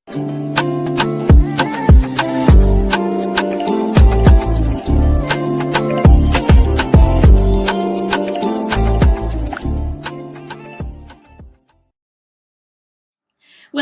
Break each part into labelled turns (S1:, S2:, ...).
S1: Well,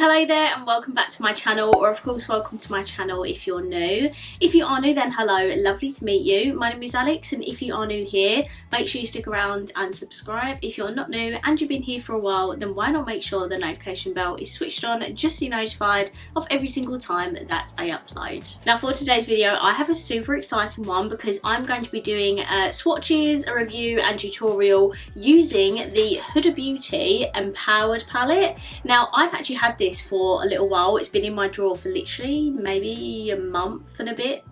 S1: hello there and welcome back to my channel, or of course welcome to my channel if you're new. If you are new, then hello, lovely to meet you. My name is Alex, and if you are new here, make sure you stick around and subscribe. If you're not new and you've been here for a while, then why not make sure the notification bell is switched on just so you're notified of every single time that I upload. Now for today's video, I have a super exciting one because I'm going to be doing swatches, a review and tutorial using the Huda Beauty Empowered palette. Now I've actually had this for a little while. It's been in my drawer for literally maybe a month and a bit.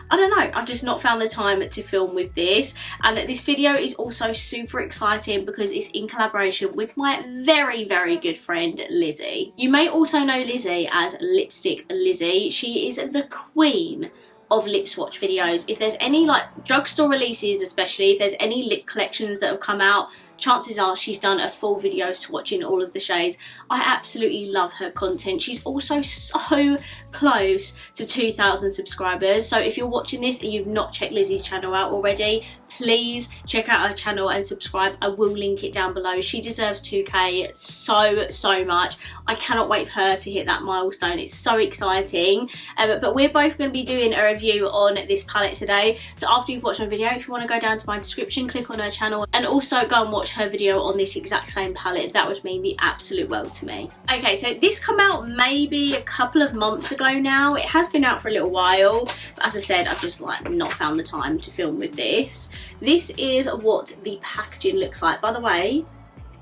S1: I don't know, I've just not found the time to film with this, and this video is also super exciting because it's in collaboration with my very good friend Lizzie. You may also know Lizzie as Lipstick Lizzie. She is the queen of lip swatch videos. If there's any like drugstore releases, especially if there's any lip collections that have come out, chances are she's done a full video swatching all of the shades. I absolutely love her content. She's also so close to 2,000 subscribers, so if you're watching this and you've not checked Lizzie's channel out already, please check out her channel and subscribe. I will link it down below. She deserves 2k so much. I cannot wait for her to hit that milestone. It's so exciting. But we're both going to be doing a review on this palette today, so after you've watched my video, if you want to go down to my description, click on her channel and also go and watch her video on this exact same palette. That would mean the absolute world to me. Okay, so this came out maybe a couple of months ago now. It has been out for a little while, but as I said, I've just like not found the time to film with this. This is what the packaging looks like. By the way,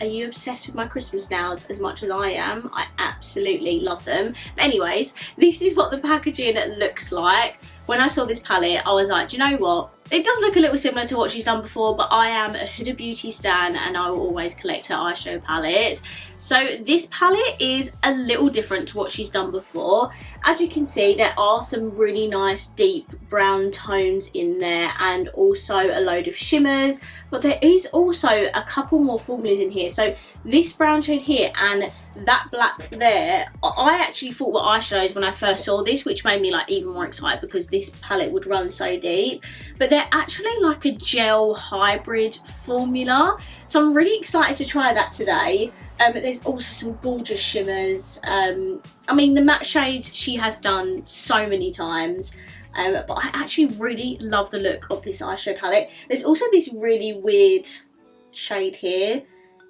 S1: are you obsessed with my Christmas nails as much as I am? I absolutely love them. But anyways, this is what the packaging looks like. When I saw this palette, I was like, do you know what? It does look a little similar to what she's done before, but I am a Huda Beauty stan and I will always collect her eyeshadow palettes. So this palette is a little different to what she's done before. As you can see, there are some really nice deep brown tones in there and also a load of shimmers, but there is also a couple more formulas in here. So this brown shade here and that black there, I actually thought were eyeshadows when I first saw this, which made me like even more excited because this palette would run so deep, but they're actually like a gel hybrid formula, so I'm really excited to try that today. There's also some gorgeous shimmers. I mean, the matte shades she has done so many times, but I actually really love the look of this eyeshadow palette. There's also this really weird shade here.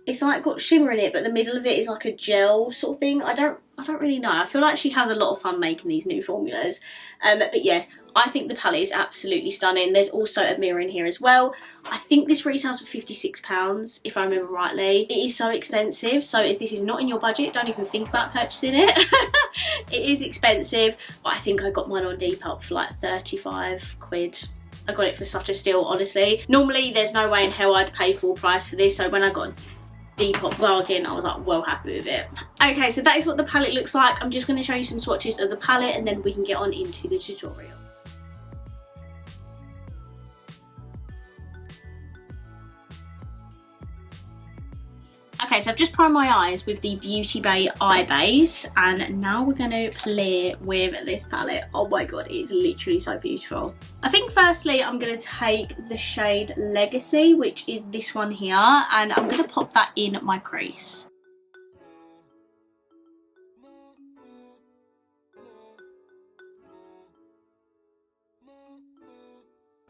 S1: It's like got shimmer in it, but the middle of it is like a gel sort of thing. I don't really know. I feel like she has a lot of fun making these new formulas. But yeah, I think the palette is absolutely stunning. There's also a mirror in here as well. I think this retails for £56, if I remember rightly. It is so expensive, so if this is not in your budget, don't even think about purchasing it. It is expensive, but I think I got mine on Depop for like 35 quid. I got it for such a steal, honestly. Normally, there's no way in hell I'd pay full price for this, so when I got Depop bargain, I was like well happy with it. Okay, so that is what the palette looks like. I'm just going to show you some swatches of the palette and then we can get on into the tutorial. Okay, so I've just primed my eyes with the Beauty Bay eye base and now we're going to play with this palette. Oh my god, it is literally so beautiful. I think firstly I'm going to take the shade Legacy, which is this one here, and I'm going to pop that in my crease.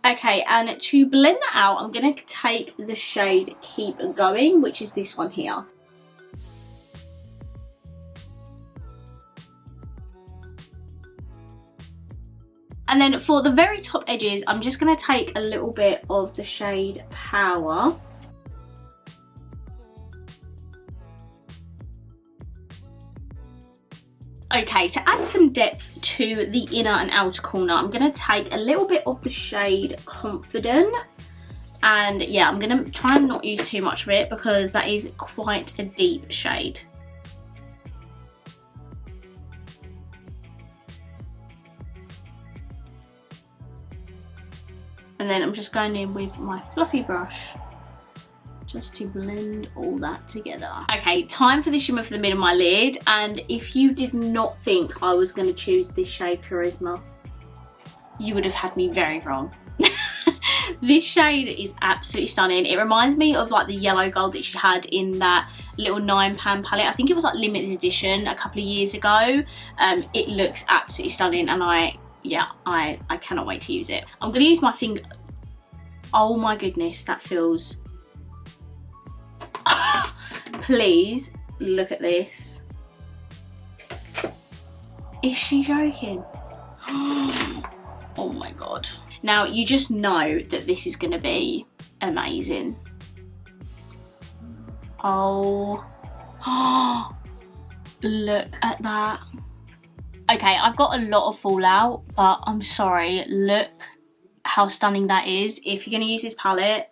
S1: Okay, and to blend that out, I'm going to take the shade Keep Going, which is this one here. And then for the very top edges, I'm just going to take a little bit of the shade Power. Okay, to add some depth to the inner and outer corner, I'm going to take a little bit of the shade Confident. And yeah, I'm going to try and not use too much of it because that is quite a deep shade. And then I'm just going in with my fluffy brush just to blend all that together. Okay, time for the shimmer for the middle of my lid, and if you did not think I was going to choose this shade Charisma, you would have had me very wrong. This shade is absolutely stunning. It reminds me of like the yellow gold that she had in that little £9 palette. I think it was like limited edition a couple of years ago. It looks absolutely stunning, and I cannot wait to use it. I'm going to use my finger. Oh my goodness, that feels... Please look at this. Is she joking? Oh my god. Now you just know that this is going to be amazing. Oh, look at that. Okay, I've got a lot of fallout, but I'm sorry, look how stunning that is. If you're going to use this palette,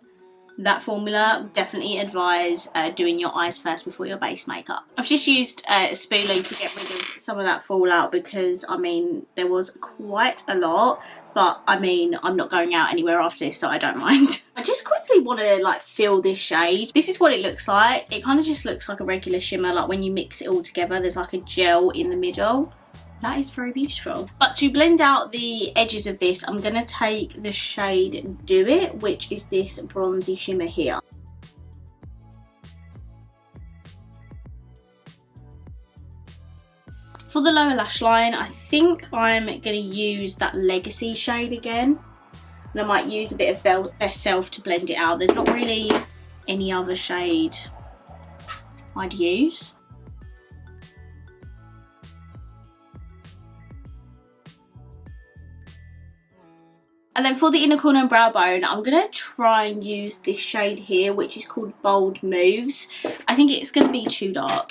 S1: that formula, definitely advise doing your eyes first before your base makeup. I've just used a spoolie to get rid of some of that fallout because, I mean, there was quite a lot, but I mean, I'm not going out anywhere after this, so I don't mind. I just quickly want to like feel this shade. This is what it looks like. It kind of just looks like a regular shimmer, like when you mix it all together, there's like a gel in the middle. That is very beautiful. But to blend out the edges of this, I'm going to take the shade Do It, which is this bronzy shimmer here. For the lower lash line, I think I'm going to use that Legacy shade again. And I might use a bit of Best Self to blend it out. There's not really any other shade I'd use. And then for the inner corner and brow bone, I'm going to try and use this shade here, which is called Bold Moves. I think it's going to be too dark.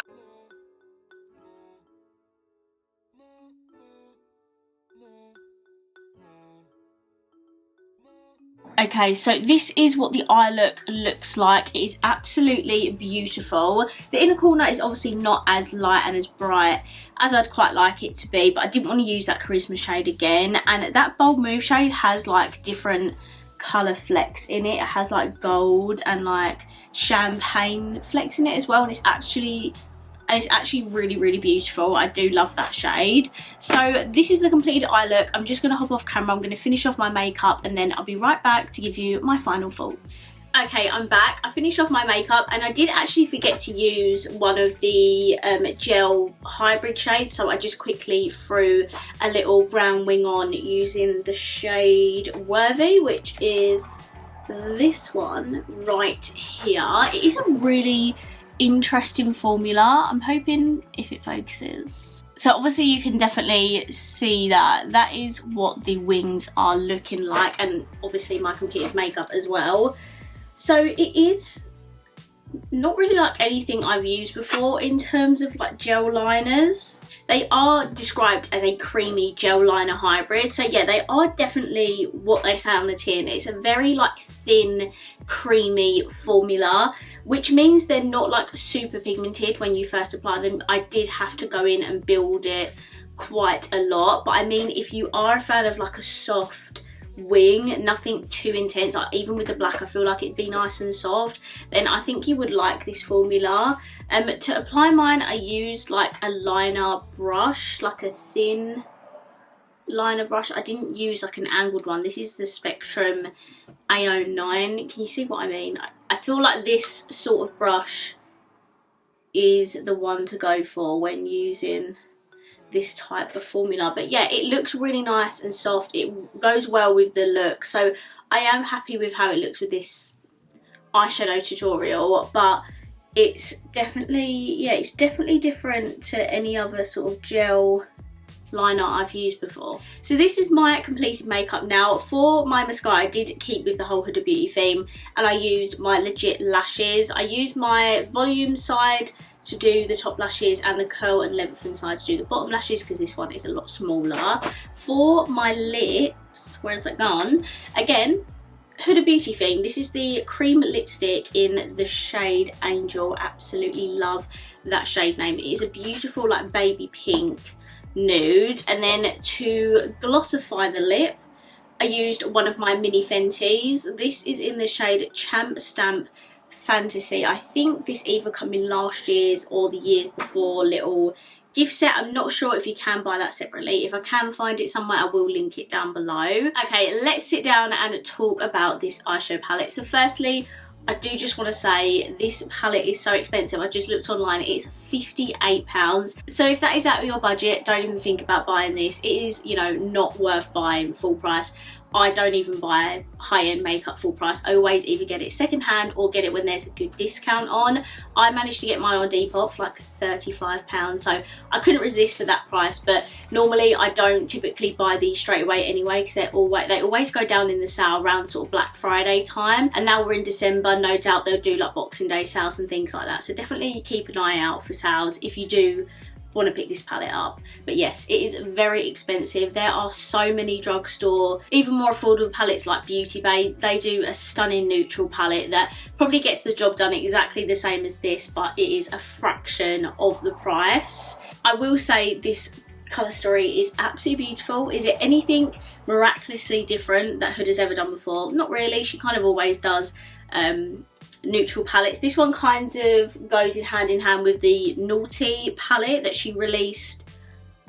S1: Okay, so this is what the eye look looks like. It is absolutely beautiful. The inner corner is obviously not as light and as bright as I'd quite like it to be, but I didn't want to use that Charisma shade again. And that Bold Move shade has like different colour flecks in it. It has like gold and like champagne flecks in it as well, and it's actually really, really beautiful. I do love that shade. So this is the completed eye look. I'm just going to hop off camera. I'm going to finish off my makeup and then I'll be right back to give you my final thoughts. Okay, I'm back. I finished off my makeup and I did actually forget to use one of the gel hybrid shades, so I just quickly threw a little brown wing on using the shade Worthy, which is this one right here. It is a really interesting formula. I'm hoping if it focuses. So obviously you can definitely see that is what the wings are looking like, and obviously my completed makeup as well. So it is not really like anything I've used before in terms of like gel liners. They are described as a creamy gel liner hybrid, so yeah, they are definitely what they say on the tin. It's a very like thin, creamy formula, which means they're not like super pigmented when you first apply them. I did have to go in and build it quite a lot, but I mean, if you are a fan of like a soft wing, nothing too intense, like even with the black I feel like it'd be nice and soft, then I think you would like this formula. To apply mine, I used like a liner brush, like a thin liner brush. I didn't use like an angled one. This is the Spectrum A09. Can you see what I mean? I feel like this sort of brush is the one to go for when using this type of formula. But yeah, it looks really nice and soft. It goes well with the look, so I am happy with how it looks with this eyeshadow tutorial. But it's definitely, yeah, it's definitely different to any other sort of gel liner I've used before. So this is my completed makeup now. For my mascara, I did keep with the whole Huda Beauty theme, and I used my legit lashes. I used my volume side to do the top lashes and the curl and lengthen side to do the bottom lashes, because this one is a lot smaller. For my lips, where's that gone? Again, Huda Beauty theme. This is the cream lipstick in the shade Angel. Absolutely love that shade name. It is a beautiful like baby pink nude. And then to glossify the lip, I used one of my mini Fenties. This is in the shade Champ Stamp Fantasy. I think this either come in last year's or the year before little gift set. I'm not sure if you can buy that separately. If I can find it somewhere, I will link it down below. Okay, let's sit down and talk about this eyeshadow palette. So firstly, I do just want to say this palette is so expensive. I just looked online, it's £58. So if that is out of your budget, don't even think about buying this. It is, you know, not worth buying full price. I don't even buy high-end makeup full price. I always either get it secondhand or get it when there's a good discount on. I managed to get mine on Depop for like £35, so I couldn't resist for that price. But normally I don't typically buy these straight away anyway, because they always go down in the sale around sort of Black Friday time. And now we're in December, no doubt they'll do like Boxing Day sales and things like that. So definitely keep an eye out for sales if you do want to pick this palette up. But yes, it is very expensive. There are so many drugstore, even more affordable palettes like Beauty Bay. They do a stunning neutral palette that probably gets the job done exactly the same as this, but it is a fraction of the price. I will say this colour story is absolutely beautiful. Is it anything miraculously different that Huda's ever done before? Not really. She kind of always does neutral palettes. This one kind of goes in hand with the Naughty palette that she released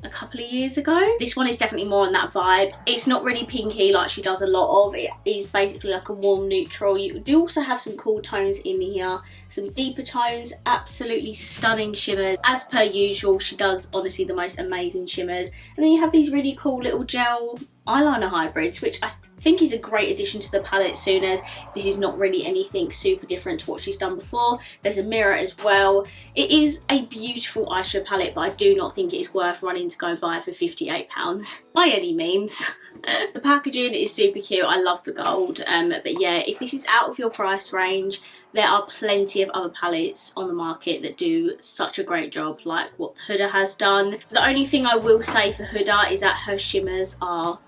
S1: a couple of years ago. This one is definitely more on that vibe. It's not really pinky like she does a lot of. It is basically like a warm neutral. You do also have some cool tones in here, some deeper tones, absolutely stunning shimmers. As per usual, she does honestly the most amazing shimmers. And then you have these really cool little gel eyeliner hybrids, which I think is a great addition to the palette, soon as this is not really anything super different to what she's done before. There's a mirror as well. It is a beautiful eyeshadow palette, but I do not think it is worth running to go and buy for £58 by any means. The packaging is super cute. I love the gold. But yeah, if this is out of your price range, there are plenty of other palettes on the market that do such a great job like what Huda has done. The only thing I will say for Huda is that her shimmers are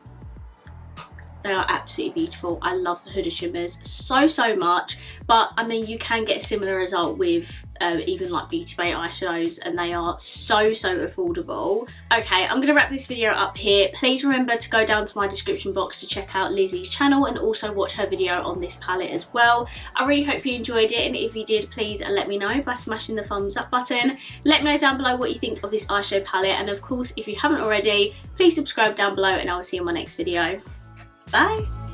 S1: absolutely beautiful. I love the Huda shimmers so much, but I mean, you can get a similar result with even like Beauty Bay eyeshadows, and they are so affordable. Okay, I'm gonna wrap this video up here. Please remember to go down to my description box to check out Lizzie's channel and also watch her video on this palette as well. I really hope you enjoyed it, and if you did, please let me know by smashing the thumbs up button. Let me know down below what you think of this eyeshadow palette, and of course, if you haven't already, please subscribe down below, and I will see you in my next video. Bye!